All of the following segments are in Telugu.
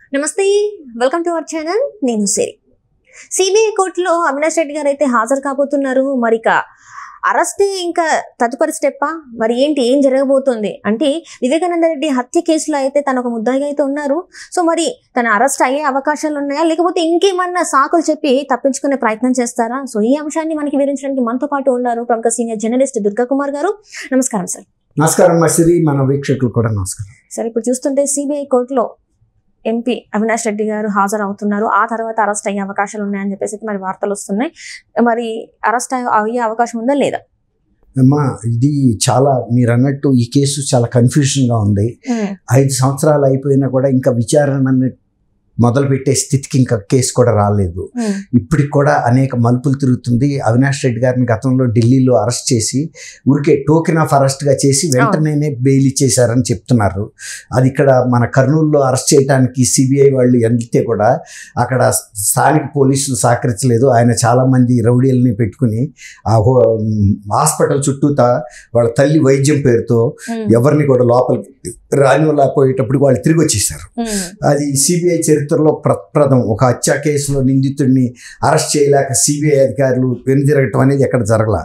నమస్తే, వెల్కమ్ టు అవర్ ఛానల్. నేను సిరి. సిబిఐ కోర్టులో అవినాష్ రెడ్డి గారు అయితే హాజరు కాబోతున్నారు. మరి అరెస్ట్ ఇంకా తదుపరి స్టెప్పా, మరి ఏం జరగబోతుంది అంటే వివేకానంద రెడ్డి హత్య కేసులో అయితే తన ఒక ముద్దాయిగా అయితే ఉన్నారు. సో మరి తన అరెస్ట్ అయ్యే అవకాశాలు ఉన్నాయా, లేకపోతే ఇంకేమన్నా సాకులు చెప్పి తప్పించుకునే ప్రయత్నం చేస్తారా? సో ఈ అంశాన్ని మనకి వివరించడానికి మనతో పాటు ఉన్నారు ప్రముఖ సీనియర్ జర్నలిస్ట్ దుర్గా కుమార్ గారు. నమస్కారం సార్. నమస్కారం సిరి, మన వీక్షకులు కూడా నమస్కారం. సార్, ఇప్పుడు చూస్తుంటే సిబిఐ కోర్టులో ఎంపీ అవినాష్ రెడ్డి గారు హాజరు అవుతున్నారు. ఆ తర్వాత అరెస్ట్ అయ్యే అవకాశాలు ఉన్నాయని చెప్పేసి మరి వార్తలు వస్తున్నాయి. మరి అరెస్ట్ అయ్యే అవకాశం ఉందా లేదా? అమ్మా, ఇది చాలా మీరు అన్నట్టు ఈ కేసు చాలా కన్ఫ్యూజన్గా ఉంది. 5 సంవత్సరాలు అయిపోయినా కూడా ఇంకా విచారణ మొదలు పెట్టే స్థితికి ఇంకా కేసు కూడా రాలేదు. ఇప్పటికి కూడా అనేక మలుపులు తిరుగుతుంది. అవినాష్ రెడ్డి గారిని గతంలో ఢిల్లీలో అరెస్ట్ చేసి ఊరికే టోకెన్ ఆఫ్ అరెస్ట్గా చేసి వెంటనే బెయిల్ ఇచ్చేశారని చెప్తున్నారు. అది ఇక్కడ మన కర్నూలులో అరెస్ట్ చేయడానికి సిబిఐ వాళ్ళు వెళ్తే కూడా అక్కడ స్థానిక పోలీసులు సహకరించలేదు. ఆయన చాలామంది రౌడీలని పెట్టుకుని ఆ హాస్పిటల్ చుట్టూతా వాళ్ళ తల్లి వైద్యం పేరుతో ఎవరిని కూడా లోపలికి రానివ్వలేకపోయేటప్పుడు వాళ్ళు తిరిగి వచ్చేసారు. అది సిబిఐ చరిత్రలో ప్రప్రదం. ఒక హత్య కేసులో నిందితుడిని అరెస్ట్ చేయలేక సిబిఐ అధికారులు వెనుదిరగటం అనేది ఎక్కడ జరగల.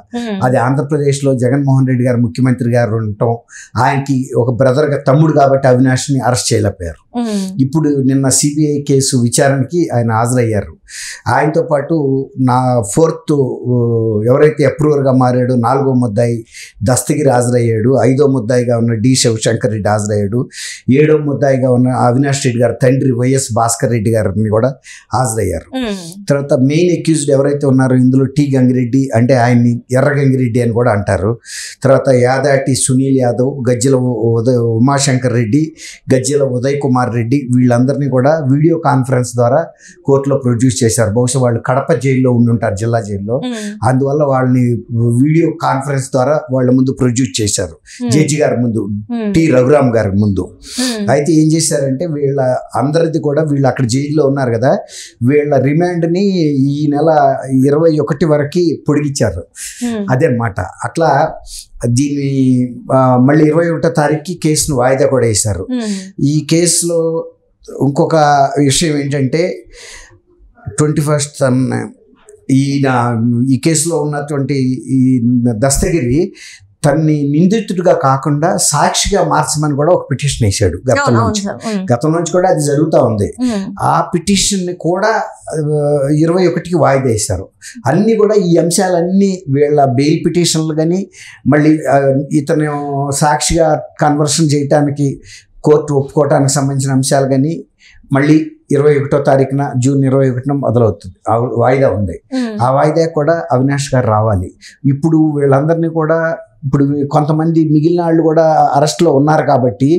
అది ఆంధ్రప్రదేశ్లో జగన్మోహన్ రెడ్డి గారు ముఖ్యమంత్రి గారు ఉండటం, ఆయనకి ఒక బ్రదర్గా తమ్ముడు కాబట్టి అవినాష్ని అరెస్ట్ చేయలేకపోయారు. ఇప్పుడు నిన్న సిబిఐ కేసు విచారణకి ఆయన హాజరయ్యారు. ఆయనతో పాటు నా 4th ఎవరైతే అప్రూవర్గా మారాడో 4వ ముద్దాయి దస్తగిరి హాజరయ్యాడు. 5వ ముద్దాయిగా ఉన్న డి శివశంకర్ రెడ్డి హాజరయ్యాడు. 7వ ముద్దాయిగా ఉన్న అవినాష్ రెడ్డి గారు తండ్రి వైఎస్ భాస్కర్ రెడ్డి గారిని కూడా హాజరయ్యారు. తర్వాత మెయిన్ అక్యూజ్డ్ ఎవరైతే ఉన్నారో ఇందులో టి గంగిరెడ్డి, అంటే ఆయన్ని ఎర్ర గంగిరెడ్డి అని కూడా అంటారు. తర్వాత యాదాటి సునీల్ యాదవ్, గజ్జల ఉమాశంకర్ రెడ్డి, గజ్జల ఉదయ్ కుమార్ రెడ్డి, వీళ్ళందరినీ కూడా వీడియో కాన్ఫరెన్స్ ద్వారా కోర్టులో ప్రొడ్యూస్ చేశారు. బహుశా వాళ్ళు కడప జైల్లో ఉండుంటారు, జిల్లా జైల్లో. అందువల్ల వాళ్ళని వీడియో కాన్ఫరెన్స్ ద్వారా వాళ్ళ ముందు ప్రొడ్యూస్ చేశారు, జడ్జి గారి ముందు, టి రఘురామ్ గారి ముందు. అయితే ఏం చేశారంటే వీళ్ళ అందరిది కూడా వీళ్ళు అక్కడ జైల్లో ఉన్నారు కదా, వీళ్ళ రిమాండ్ని ఈ నెల 21 వరకు పొడిగించారు. అదనమాట. అట్లా దీన్ని మళ్ళీ 21వ తారీఖుకి కేసును వాయిదా కూడా వేశారు. ఈ కేసులో ఇంకొక విషయం ఏంటంటే 21st ఈ కేసులో ఉన్నటువంటి ఈ దస్తగిరి తన్ని నిందితుడిగా కాకుండా సాక్షిగా మార్చమని కూడా ఒక పిటిషన్ వేశాడు గతం నుంచి కూడా అది జరుగుతూ ఉంది. ఆ పిటిషన్ని కూడా 21కి వాయిదా వేశారు. అన్నీ కూడా ఈ అంశాలన్నీ వీళ్ళ బెయిల్ పిటిషన్లు కానీ మళ్ళీ ఇతను సాక్షిగా కన్వర్షన్ చేయటానికి కోర్టు ఒప్పుకోవటానికి సంబంధించిన అంశాలు కానీ మళ్ళీ 21వ తారీఖున జూన్ 21న మొదలవుతుంది. వాయిదా ఉంది. ఆ వాయిదా కూడా అవినాష్ గారు రావాలి. ఇప్పుడు వీళ్ళందరినీ కూడా ఇప్పుడు కొంతమంది మిగిలిన వాళ్ళు కూడా అరెస్ట్లో ఉన్నారు కాబట్టి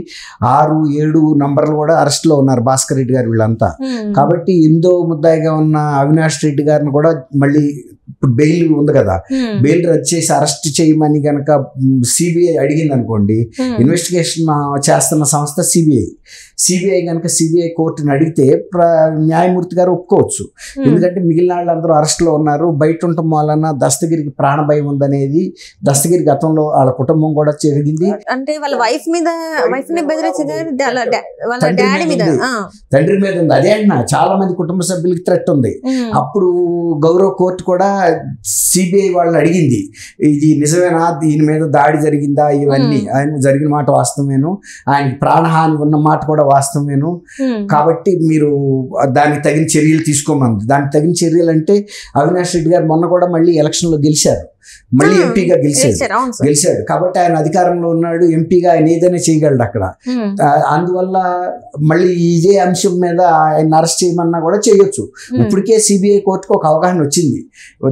6, 7 నంబర్లు కూడా అరెస్ట్లో ఉన్నారు, భాస్కర్ రెడ్డి గారు వీళ్ళంతా. కాబట్టి 8వ ముద్దాయిగా ఉన్న అవినాష్ రెడ్డి గారిని కూడా మళ్ళీ ఇప్పుడు బెయిల్ ఉంది కదా, బెయిల్ రద్దు చేసి అరెస్ట్ చేయమని కనుక సిబిఐ అడిగింది అనుకోండి, ఇన్వెస్టిగేషన్ చేస్తున్న సంస్థ సిబిఐ కనుక సిబిఐ కోర్టుని అడిగితే న్యాయమూర్తి గారు ఒప్పుకోవచ్చు. ఎందుకంటే మిగిలిన వాళ్ళందరూ అరెస్ట్లో ఉన్నారు, బయట ఉండటం వలన దస్తగిరికి ప్రాణభయం ఉందనేది దస్తగిరి గతంలో వాళ్ళ కుటుంబం కూడా జరిగింది. అంటే వాళ్ళ వైఫ్ మీద తండ్రి మీద ఉంది. అదే అంటున్నా, చాలా మంది కుటుంబ సభ్యులకి థ్రెట్ ఉంది. అప్పుడు గౌరవ కోర్టు కూడా సిబిఐ వాళ్ళని అడిగింది, ఇది నిజమేనా, దీని మీద దాడి జరిగిందా, ఇవన్నీ. ఆయన జరిగిన మాట వాస్తవమేను, ఆయనకి ప్రాణహాని ఉన్న మాట కూడా వాస్తవమేను, కాబట్టి మీరు దానికి తగిన చర్యలు తీసుకోమంది. దానికి తగిన చర్యలు అంటే అవినాష్ రెడ్డి గారు మొన్న కూడా మళ్ళీ ఎలక్షన్లో గెలిచారు, మళ్ళీ ఎంపీగా గెలిచాడు కాబట్టి ఆయన అధికారంలో ఉన్నాడు, ఎంపీగా ఆయన ఏదైనా చేయగలడు అక్కడ. అందువల్ల మళ్ళీ ఇదే అంశం మీద ఆయన అరెస్ట్ చేయమన్నా కూడా చేయొచ్చు. ఇప్పటికే సిబిఐ కోర్టుకు ఒక అవగాహన వచ్చింది,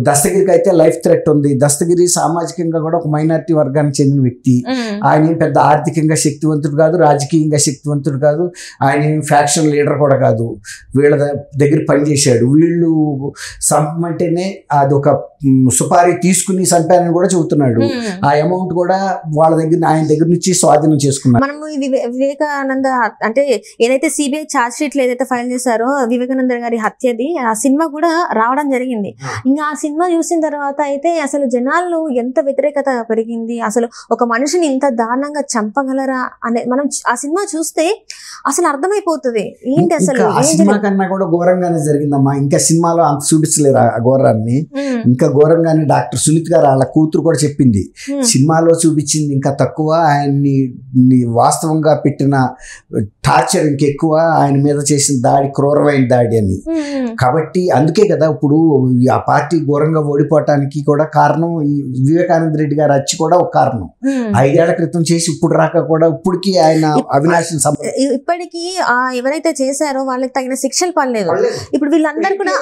దస్తగిరికి అయితే లైఫ్ థ్రెట్ ఉంది. దస్తగిరి సామాజికంగా కూడా ఒక మైనారిటీ వర్గానికి చెందిన వ్యక్తి. ఆయన పెద్ద ఆర్థికంగా శక్తివంతుడు కాదు, రాజకీయంగా శక్తివంతుడు కాదు, ఆయన ఫ్యాక్షన్ లీడర్ కూడా కాదు. వీళ్ళ దగ్గర పనిచేశాడు. వీళ్ళు సంపమంటేనే అది ఒక సుపారీ తీసుకుని కూతుర్ని చంపారని కూడా చెబుతున్నాడు. ఆ అమౌంట్ కూడా ఆయన దగ్గర నుంచి స్వాధీనం చేసుకున్నారు. మనం వివేకానంద అంటే ఏదైతే సిబిఐ ఛార్జ్ షీట్లు ఏదైతే ఫైల్ చేశారో వివేకానంద గారి హత్యది, ఆ సినిమా కూడా రావడం జరిగింది. ఇంకా ఆ సినిమా చూసిన తర్వాత అయితే అసలు జనాల్లో ఎంత వ్యతిరేకత పెరిగింది, అసలు ఒక మనిషిని ఇంత దారుణంగా చంపగలరా అనే మనం ఆ సినిమా చూస్తే అసలు అర్థమైపోతుంది ఏంటి అసలు. ఆ సినిమా కన్నా కూడా ఘోరంగానే జరిగిందమ్మా. ఇంకా సినిమాలో అంత చూపించలేరు ఆ ఘోరాన్ని. ఇంకా ఘోరంగానే డాక్టర్ సునీత్ గారు వాళ్ళ కూతురు కూడా చెప్పింది, సినిమాలో చూపించింది ఇంకా తక్కువ, ఆయన్ని వాస్తవంగా పెట్టిన టార్చర్ ఇంకెక్కువ, ఆయన మీద చేసిన దాడి క్రూరమైన దాడి అని. కాబట్టి అందుకే కదా ఇప్పుడు ఆ పార్టీ ఘోరంగా ఓడిపోవటానికి కూడా కారణం ఈ వివేకానంద రెడ్డి గారు వచ్చి కూడా ఒక కారణం. 5 ఏళ్ల క్రితం చేసి ఇప్పుడు రాక కూడా ఇప్పటికీ ఆయన అవినాశ్ ఇప్పటికీ ఎవరైతే చేశారో వాళ్ళకి తగిన శిక్షలు పడలేదు. ఇప్పుడు వీళ్ళందరూ కూడా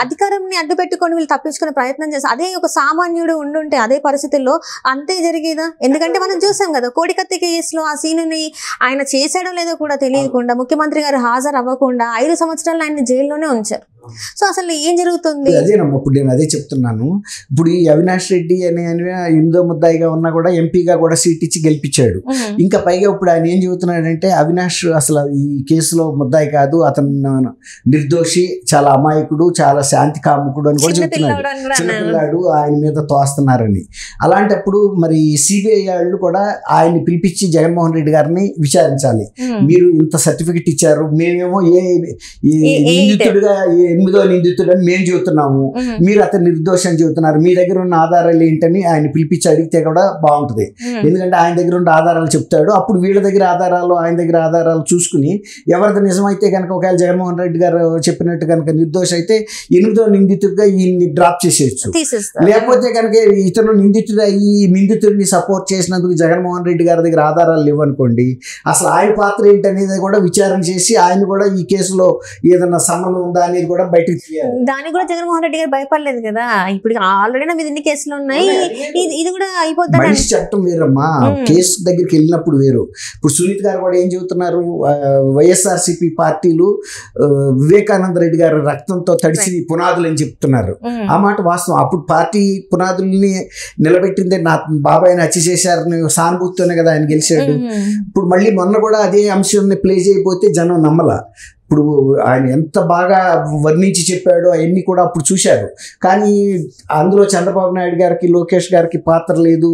అధికారాన్ని అడ్డు పెట్టుకొని వీళ్ళు తప్పించుకునే ప్రయత్నం చేస్తారు. అదే ఒక సామాన్యుడు ఉండుంటే అదే పరిస్థితుల్లో అంతే జరిగేదా? ఎందుకంటే మనం చూసాం కదా కోడికత్తి కేసులో ఆ సీనుని ఆయన చేసాడో లేదో కూడా తెలియకుండా ముఖ్యమంత్రి గారు హాజరు అవ్వకుండా 5 సంవత్సరాలు ఆయన జైల్లోనే ఉంచారు. సో అసలు ఏం జరుగుతుంది? అదేనమ్మా ఇప్పుడు నేను అదే చెప్తున్నాను. ఇప్పుడు ఈ అవినాష్ రెడ్డి అనే 8వ ముద్దాయిగా ఉన్నా కూడా ఎంపీగా కూడా సీట్ ఇచ్చి గెలిపించాడు. ఇంకా పైగా ఇప్పుడు ఆయన ఏం చెబుతున్నాడంటే అవినాష్ అసలు ఈ కేసులో ముద్దాయి కాదు, అతను నిర్దోషి, చాలా అమాయకుడు, చాలా శాంతి కాముకుడు అని కూడా చెబుతున్నాడు. చిన్నపిల్లాడు, ఆయన మీద తోస్తున్నారని. అలాంటప్పుడు మరి సిబిఐ వాళ్ళు కూడా ఆయన్ని పిలిపించి జగన్మోహన్ రెడ్డి గారిని విచారించాలి. మీరు ఇంత సర్టిఫికెట్ ఇచ్చారు, మేమేమో నిందితుడిగా 8వ నిందితుడు అని మేము చెబుతున్నాము, మీరు అతను నిర్దోషి అని చెబుతున్నారు, మీ దగ్గర ఉన్న ఆధారాలు ఏంటని ఆయన పిలిపించి అడిగితే కూడా బాగుంటుంది. ఎందుకంటే ఆయన దగ్గర ఉన్న ఆధారాలు చెప్తాడు. అప్పుడు వీళ్ళ దగ్గర ఆధారాలు, ఆయన దగ్గర ఆధారాలు చూసుకుని ఎవరిది నిజమైతే కనుక ఒకవేళ జగన్మోహన్ రెడ్డి గారు చెప్పినట్టు కనుక నిర్దోషి అయితే 8వ నిందితుడిగా ఈయన్ని డ్రాప్ చేసేయచ్చు. లేకపోతే కనుక ఇతను నిందితుడు అయ్యి నిందితుడిని సపోర్ట్ చేసినందుకు జగన్మోహన్ రెడ్డి గారి దగ్గర ఆధారాలు లేవనుకోండి, అసలు ఆయన పాత్ర ఏంటనేది కూడా విచారణ చేసి ఆయన కూడా ఈ కేసులో ఏదన్నా సంబంధం ఉందా అనేది కూడా బయటకు తీయాలి. దానికి కూడా జగన్మోహన్ రెడ్డి గారు భయపడలేదు కదా. ఇప్పుడు ఆల్రెడీ నా మీద ఎన్ని కేసులు ఉన్నాయి, ఇది కూడా అయిపోతుంది. మనిషి చట్టం వేరమ్మా, కేసు దగ్గరికి వెళ్ళినప్పుడు వేరు. ఇప్పుడు సునీత్ గారు కూడా ఏం చెబుతున్నారు, వైఎస్ఆర్సీపీ పార్టీలు వివేకానంద రెడ్డి గారి రక్తంతో తడిసి పునాదులు అని చెప్తున్నారు. ఆ మాట వాస్తవం. అప్పుడు పార్టీ పునాదుల్ని నిలబెట్టిందే నా బాబాయిని హత్య చేశారని సానుభూతితోనే కదా ఆయన గెలిచాడు. ఇప్పుడు మళ్ళీ మొన్న కూడా అదే అంశాన్ని ప్లే చేయబోతే జనం నమ్మల. ఇప్పుడు ఆయన ఎంత బాగా వర్ణించి చెప్పాడో అవన్నీ కూడా అప్పుడు చూశారు. కానీ అందులో చంద్రబాబు నాయుడు గారికి, లోకేష్ గారికి పాత్ర లేదు,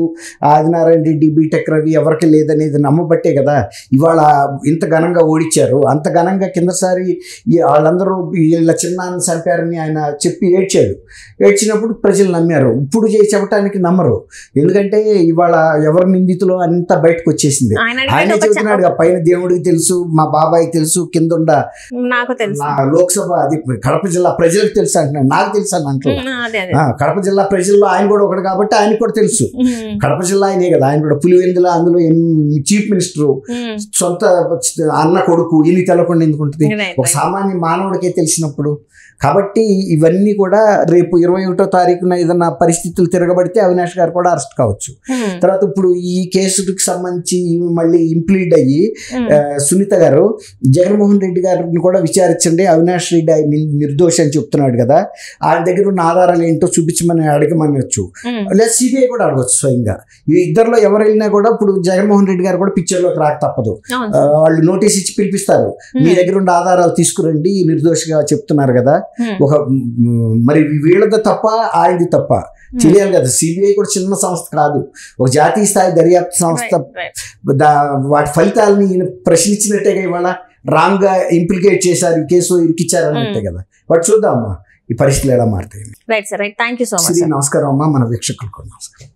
ఆదినారాయణ రెడ్డి, బీటెక్ రవి ఎవరికి లేదనేది నమ్మబట్టే కదా ఇవాళ ఇంత ఘనంగా ఓడించారు. అంత ఘనంగా కిందసారి వాళ్ళందరూ వీళ్ళ చిన్నాన్ని చంపారని ఆయన చెప్పి ఏడ్చినప్పుడు ప్రజలు నమ్మారు. ఇప్పుడు చెప్పడానికి నమ్మరు. ఎందుకంటే ఇవాళ ఎవరు నిందితులు అంతా బయటకు వచ్చేసింది. ఆయన చెబుతున్నాడు పైన దేవుడికి తెలుసు, మా బాబాయికి తెలుసు, కింద నాకు తెలుసు, లోక్సభ అది కడప జిల్లా ప్రజలకు తెలుసు అంటున్నాడు. నాకు తెలుసు అని అంటున్నా. కడప జిల్లా ప్రజల్లో ఆయన కూడా ఒకటి కాబట్టి ఆయనకు కూడా తెలుసు. కడప జిల్లా ఆయనే కదా, ఆయన కూడా పులివెందుల అందులో చీఫ్ మినిస్టర్, సొంత అన్న కొడుకు, ఇన్ని తెలకుండా ఎందుకు ఉంటుంది ఒక సామాన్య మానవుడికే తెలిసినప్పుడు. కాబట్టి ఇవన్నీ కూడా రేపు 21వ తారీఖున ఏదన్నా పరిస్థితులు తిరగబడితే అవినాష్ గారు కూడా అరెస్ట్ కావచ్చు. తర్వాత ఇప్పుడు ఈ కేసుకి సంబంధించి మళ్ళీ ఇంప్లీడ్ అయ్యి సునీత గారు జగన్మోహన్ రెడ్డి గారిని కూడా విచారించండి, అవినాష్ రెడ్డి ఆయన నిర్దోషి అని చెప్తున్నాడు కదా, ఆయన దగ్గర ఉన్న ఆధారాలు ఏంటో చూపించమని అడగమనొచ్చు, లేదా సిబిఐ కూడా అడగచ్చు స్వయంగా. ఈ ఇద్దరిలో ఎవరు వెళ్ళినా కూడా ఇప్పుడు జగన్మోహన్ రెడ్డి గారు కూడా పిక్చర్లోకి రాక తప్పదు. వాళ్ళు నోటీస్ ఇచ్చి పిలిపిస్తారు, మీ దగ్గర ఉన్న ఆధారాలు తీసుకురండి, నిర్దోషిగా చెప్తున్నారు కదా. ఒక మరి వీళ్ళది తప్ప ఆయనది తప్ప తెలియాలి కదా. సిబిఐ కూడా చిన్న సంస్థ కాదు, ఒక జాతీయ స్థాయి దర్యాప్తు సంస్థ. వాటి ఫలితాలని ప్రశ్నించినట్టేగా ఇవాళ రాంగ్ గా ఇంప్లికేట్ చేశారు, ఈ కేసు ఇరికిచ్చారు అన్నట్టే కదా. బట్ చూద్దాం అమ్మా ఈ పరిస్థితులు ఎలా మారుతాయి. Right sir, right. Thank you so much. నమస్కారం అమ్మా, మన వీక్షకులకు నమస్కారం.